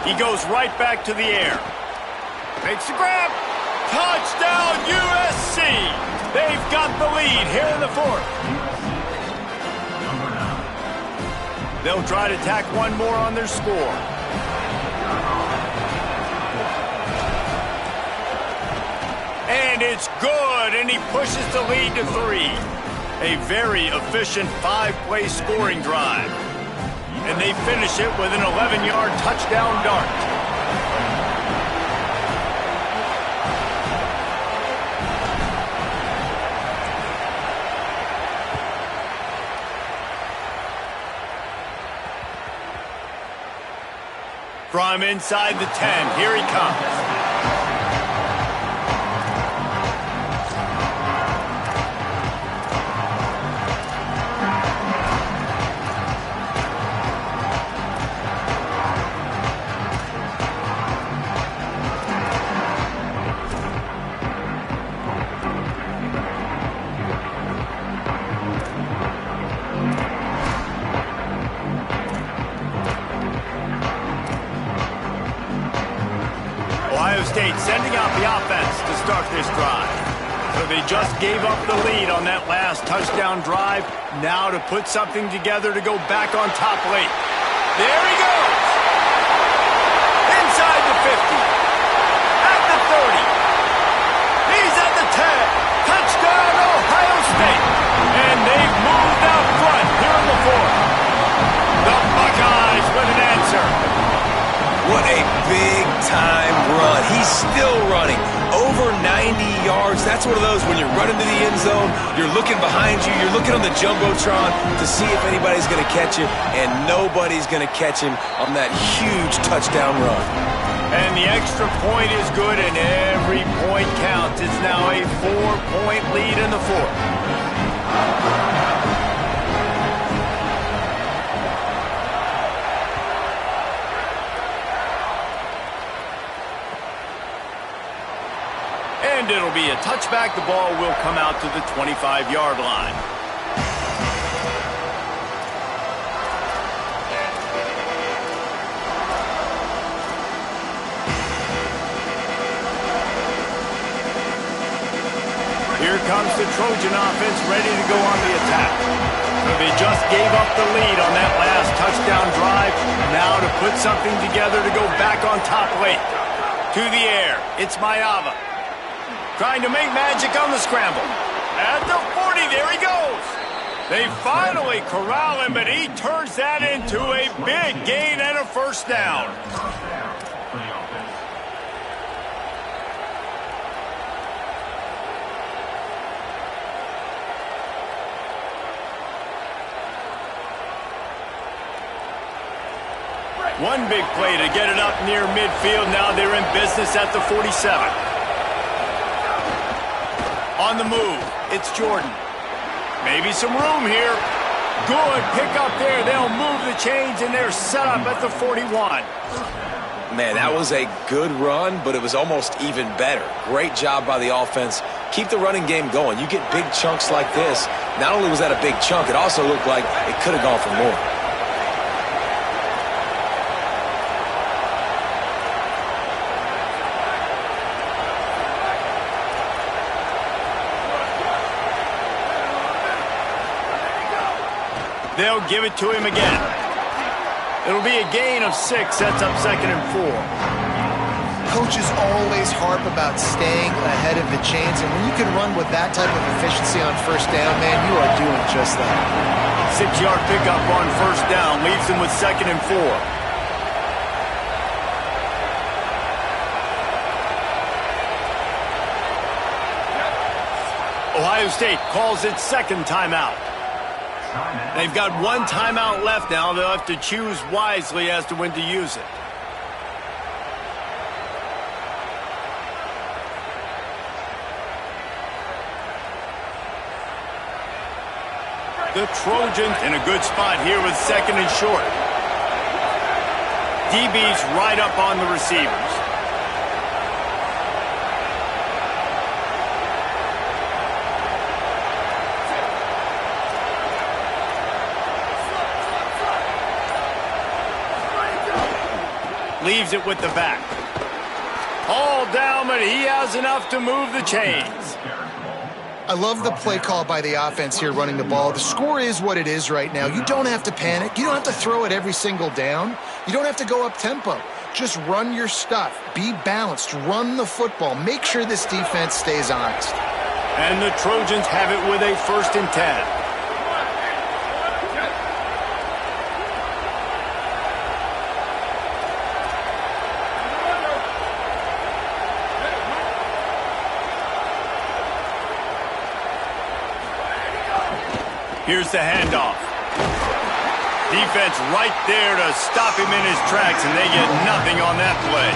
He goes right back to the air. Makes the grab. Touchdown, USC! They've got the lead here in the fourth. They'll try to tack one more on their score. And it's good, and he pushes the lead to 3. A very efficient 5-play scoring drive. And they finish it with an 11-yard touchdown dart. From inside the 10, here he comes. State sending out the offense to start this drive. So they just gave up the lead on that last touchdown drive. Now to put something together to go back on top late. There he goes! Inside the 50. At the 30. He's at the 10. Touchdown, Ohio State. And they've moved out front here in the fourth. The Buckeyes with an answer. What a big-time run. He's still running. Over 90 yards. That's one of those when you're running to the end zone, you're looking behind you, you're looking on the Jumbotron to see if anybody's going to catch him, and nobody's going to catch him on that huge touchdown run. And the extra point is good, and every point counts. It's now a 4-point lead in the fourth. And it'll be a touchback. The ball will come out to the 25-yard line. Here comes the Trojan offense ready to go on the attack. So they just gave up the lead on that last touchdown drive. Now to put something together to go back on top late. To the air, it's Mayava. Trying to make magic on the scramble. At the 40, there he goes. They finally corral him, but he turns that into a big gain and a first down. One big play to get it up near midfield. Now they're in business at the 47. On the move, it's Jordan. Maybe some room here. Good pick up there. They'll move the chains, and they're set up at the 41. Man, that was a good run, but it was almost even better. Great job by the offense. Keep the running game going. You get big chunks like this. Not only was that a big chunk, it also looked like it could have gone for more. They'll give it to him again. It'll be a gain of 6. Sets up 2nd and 4. Coaches always harp about staying ahead of the chains, and when you can run with that type of efficiency on first down, man, you are doing just that. 6-yard pickup on first down leaves them with 2nd and 4. Ohio State calls its second timeout. They've got one timeout left now. They'll have to choose wisely as to when to use it. The Trojans in a good spot here with 2nd and short. DB's right up on the receivers. Leaves it with the back. All down, but he has enough to move the chains. I love the play call by the offense here running the ball. The score is what it is right now. You don't have to panic. You don't have to throw it every single down. You don't have to go up tempo. Just run your stuff. Be balanced. Run the football. Make sure this defense stays honest. And the Trojans have it with a 1st and 10. Here's the handoff. Defense right there to stop him in his tracks, and they get nothing on that play.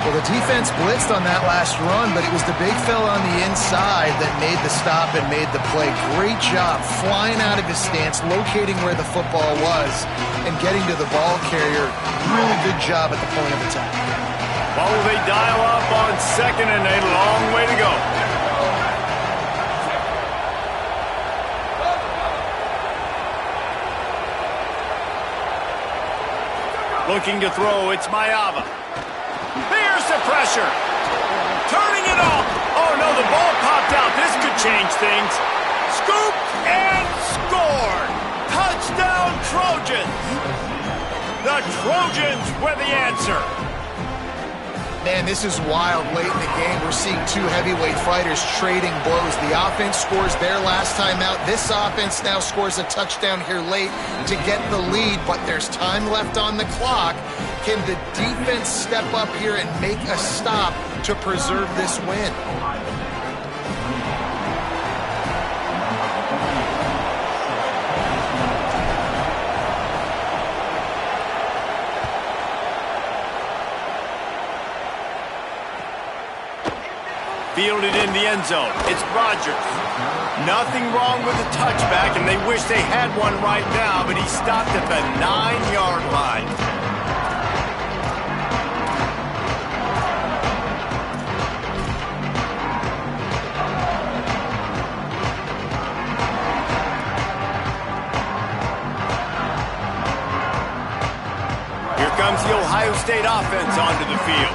Well, the defense blitzed on that last run, but it was the big fella on the inside that made the stop and made the play. Great job flying out of his stance, locating where the football was, and getting to the ball carrier. Really good job at the point of attack. Well, they dial up on 2nd and a long way to go. Looking to throw, it's Mayava. Here's the pressure. Turning it off. Oh, no, the ball popped out. This could change things. Scooped and scored. Touchdown, Trojans. The Trojans were the answer. Man, this is wild late in the game. We're seeing two heavyweight fighters trading blows. The offense scores their last time out. This offense now scores a touchdown here late to get the lead, but there's time left on the clock. Can the defense step up here and make a stop to preserve this win? Fielded in the end zone. It's Rodgers. Nothing wrong with the touchback, and they wish they had one right now, but he stopped at the 9-yard line. Here comes the Ohio State offense onto the field.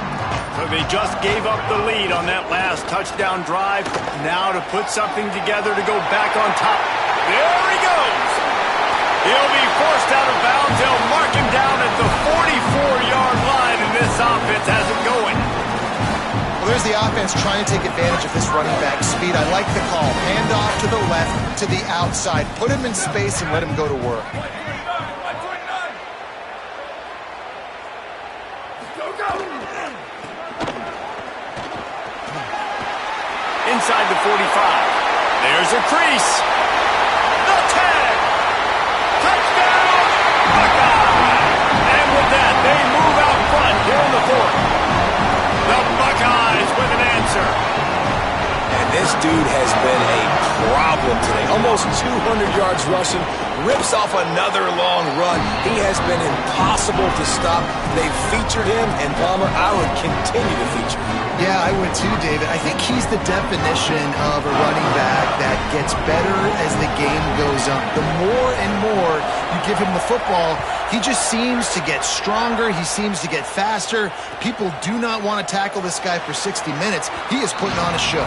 So they just gave up the lead on that last touchdown drive. Now to put something together to go back on top. There he goes. He'll be forced out of bounds. They'll mark him down at the 44-yard line, and this offense has it going. Well, there's the offense trying to take advantage of this running back speed. I like the call. Hand off to the left, to the outside. Put him in space and let him go to work. Inside the 45. There's a crease. The tag. Touchdown. Buckeye. And dude has been a problem today. Almost 200 yards rushing, rips off another long run. He has been impossible to stop. They've featured him, and Palmer, I would continue to feature him. Yeah, I would too, David. I think he's the definition of a running back that gets better as the game goes on. The more and more you give him the football, he just seems to get stronger. He seems to get faster. People do not want to tackle this guy for 60 minutes. He is putting on a show.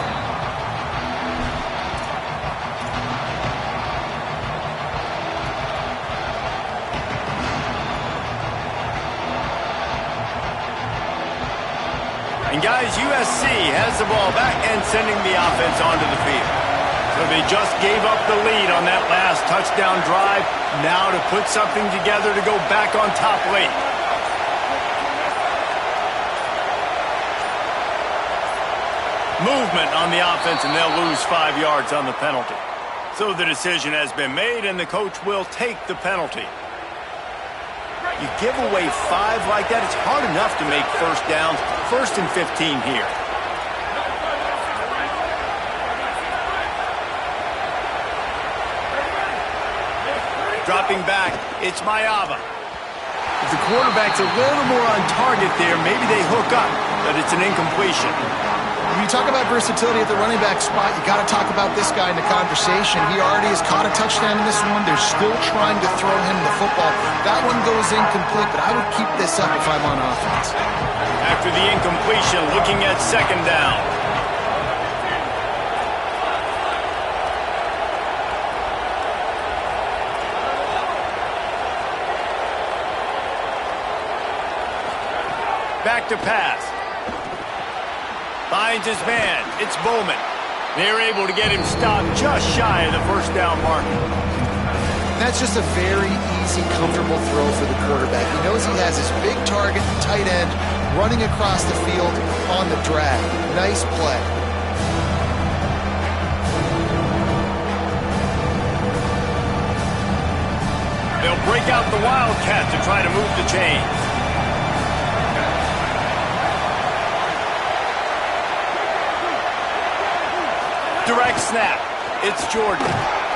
And guys, USC has the ball back and sending the offense onto the field. So they just gave up the lead on that last touchdown drive. Now to put something together to go back on top late. Movement on the offense, and they'll lose 5 yards on the penalty. So the decision has been made, and the coach will take the penalty. You give away 5 like that, it's hard enough to make first downs. 1st and 15 here. Dropping back, it's Mayava. If the quarterback's a little more on target there, maybe they hook up, but it's an incompletion. When you talk about versatility at the running back spot, you got to talk about this guy in the conversation. He already has caught a touchdown in this one. They're still trying to throw him the football. That one goes incomplete, but I would keep this up if I'm on offense. After the incompletion, looking at 2nd down. Back to pass. Finds his man. It's Bowman. They're able to get him stopped just shy of the 1st down marker. That's just a very easy, comfortable throw for the quarterback. He knows he has his big target, tight end, running across the field on the drag. Nice play. They'll break out the Wildcat to try to move the chains. Direct snap. It's Jordan.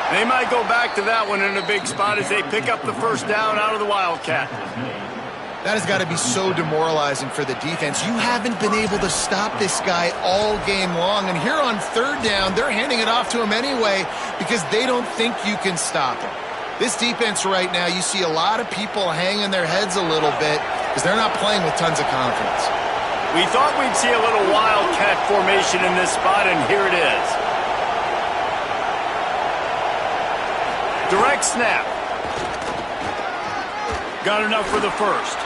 They might go back to that one in a big spot as they pick up the 1st down out of the Wildcat. That has got to be so demoralizing for the defense. You haven't been able to stop this guy all game long, and here on 3rd down, they're handing it off to him anyway because they don't think you can stop him. This defense right now, you see a lot of people hanging their heads a little bit because they're not playing with tons of confidence. We thought we'd see a little Wildcat formation in this spot, and here it is. Direct snap. Got enough for the 1st.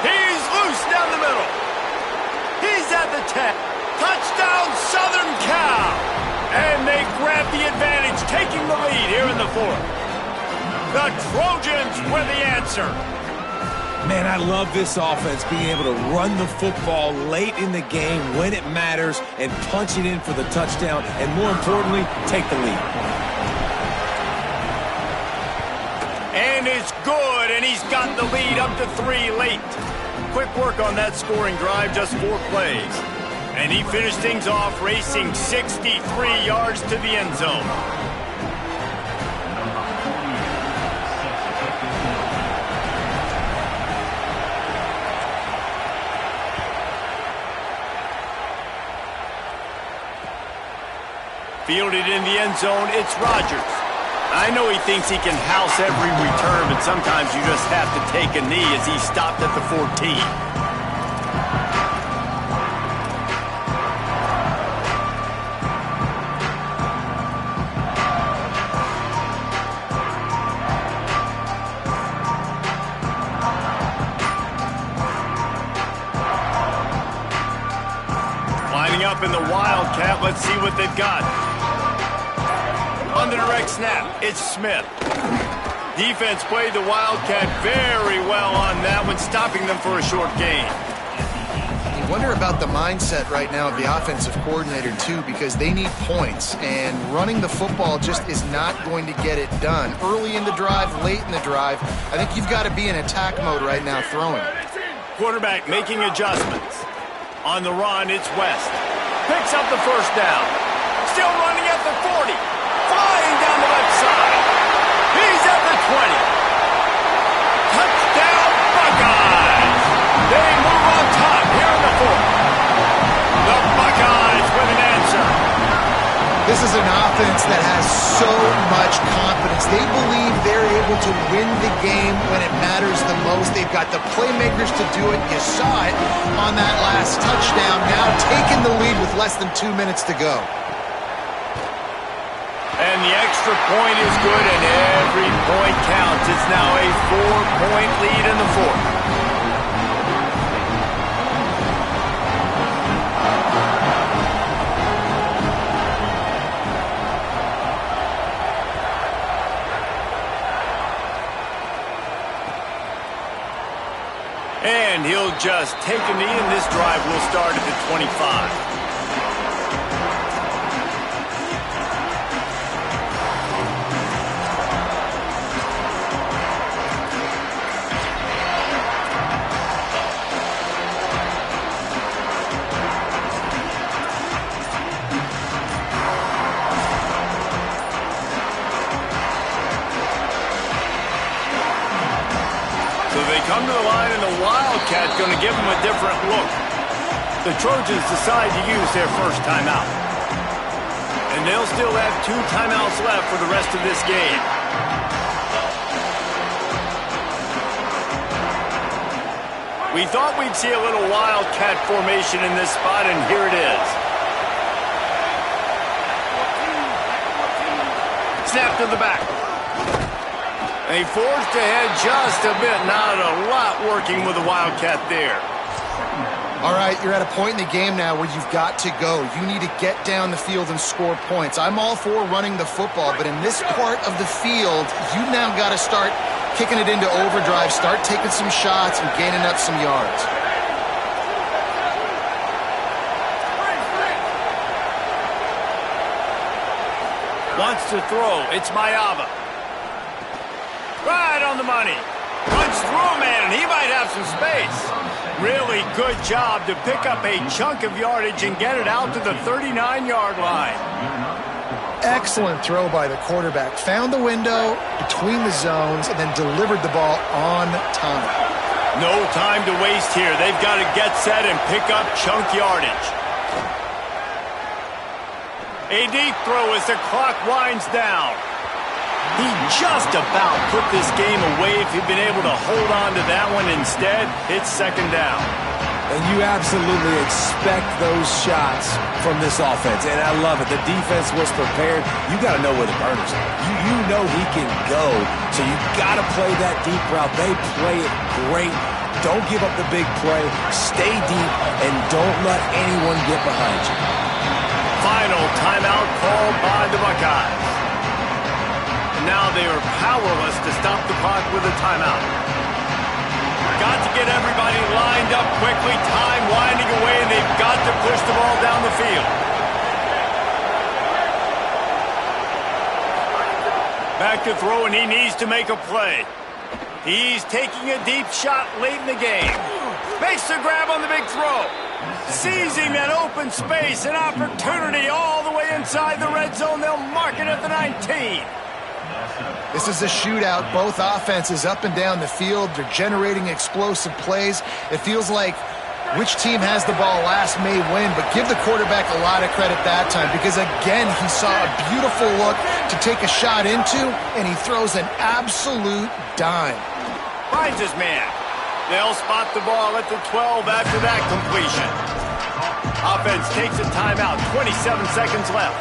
He's loose down the middle. He's at the 10. Touchdown, Southern Cal. And they grab the advantage, taking the lead here in the 4th. The Trojans were the answer. Man, I love this offense being able to run the football late in the game when it matters and punch it in for the touchdown, and more importantly, take the lead. And it's good, and he's got the lead up to 3 late. Quick work on that scoring drive, just 4 plays. And he finished things off racing 63 yards to the end zone. Fielded in the end zone, it's Rodgers. I know he thinks he can house every return, but sometimes you just have to take a knee as he stopped at the 14. Lining up in the Wildcat, let's see what they've got. On the direct snap, it's Smith. Defense played the Wildcat very well on that one, stopping them for a short gain. You wonder about the mindset right now of the offensive coordinator, too, because they need points, and running the football just is not going to get it done. Early in the drive, late in the drive, I think you've got to be in attack mode right now throwing. Quarterback making adjustments. On the run, it's West. Picks up the 1st down. still running at the 40. Flying down the left side. He's at the 20. Touchdown, Buckeyes. They move on top here in the fourth. The Buckeyes with an answer. This is an offense that has so much confidence. They believe they're able to win the game when it matters the most. They've got the playmakers to do it. You saw it on that last touchdown. Now taking the lead with less than 2 minutes to go. And the extra point is good, and every point counts. It's now a 4-point lead in the fourth. And he'll just take a knee, and this drive will start at the 25. Come to the line, and the Wildcat's going to give them a different look. The Trojans decide to use their first timeout. And they'll still have 2 timeouts left for the rest of this game. We thought we'd see a little Wildcat formation in this spot, and here it is. Snap to the back. And he forged ahead just a bit. Not a lot working with the Wildcat there. All right, you're at a point in the game now where you've got to go. You need to get down the field and score points. I'm all for running the football, but in this part of the field, you now got to start kicking it into overdrive, start taking some shots and gaining up some yards. Wants to throw. It's Mayava. Right on the money. Runs through a man, and he might have some space. Really good job to pick up a chunk of yardage and get it out to the 39-yard line. Excellent throw by the quarterback. Found the window between the zones and then delivered the ball on time. No time to waste here. They've got to get set and pick up chunk yardage. A deep throw as the clock winds down. He just about put this game away if he'd been able to hold on to that one. Instead, it's second down. And you absolutely expect those shots from this offense, and I love it. The defense was prepared. You got to know where the burners are. You know he can go, so you got to play that deep route. They play it great. Don't give up the big play. Stay deep, and don't let anyone get behind you. Final timeout called by the Buckeyes. Now they are powerless to stop the clock with a timeout. Got to get everybody lined up quickly, time winding away, and they've got to push the ball down the field. Back to throw, and he needs to make a play. He's taking a deep shot late in the game. Makes the grab on the big throw. Seizing that open space, an opportunity all the way inside the red zone. They'll mark it at the 19. This is a shootout. Both offenses up and down the field. They're generating explosive plays. It feels like which team has the ball last may win, but give the quarterback a lot of credit that time because, again, he saw a beautiful look to take a shot into, and he throws an absolute dime. Finds his man. They'll spot the ball at the 12 after that completion. Offense takes a timeout. 27 seconds left.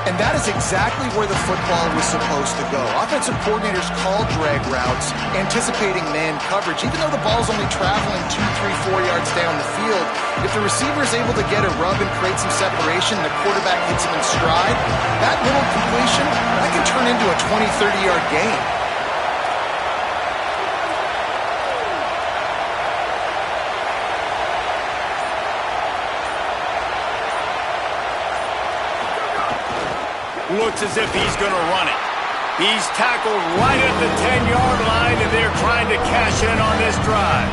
And that is exactly where the football was supposed to go. Offensive coordinators call drag routes, anticipating man coverage. Even though the ball's only traveling 2, 3, 4 yards down the field, if the receiver is able to get a rub and create some separation and the quarterback hits him in stride, that little completion, that can turn into a 20, 30-yard gain. Looks as if he's going to run it. He's tackled right at the 10-yard line, and they're trying to cash in on this drive.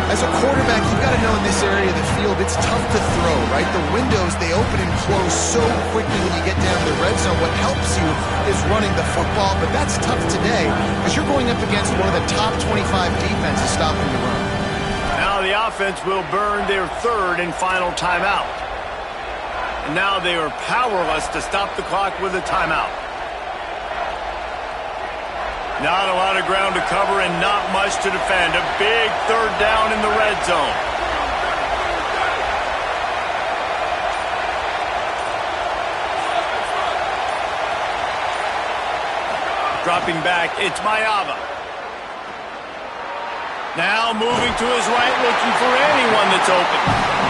As a quarterback, you've got to know in this area of the field, it's tough to throw, right? The windows, they open and close so quickly when you get down to the red zone. What helps you is running the football, but that's tough today because you're going up against one of the top 25 defenses stopping the run. Now the offense will burn their third and final timeout. And now they are powerless to stop the clock with a timeout. Not a lot of ground to cover and not much to defend. A big third down in the red zone. Dropping back, it's Mayava. Now moving to his right, looking for anyone that's open.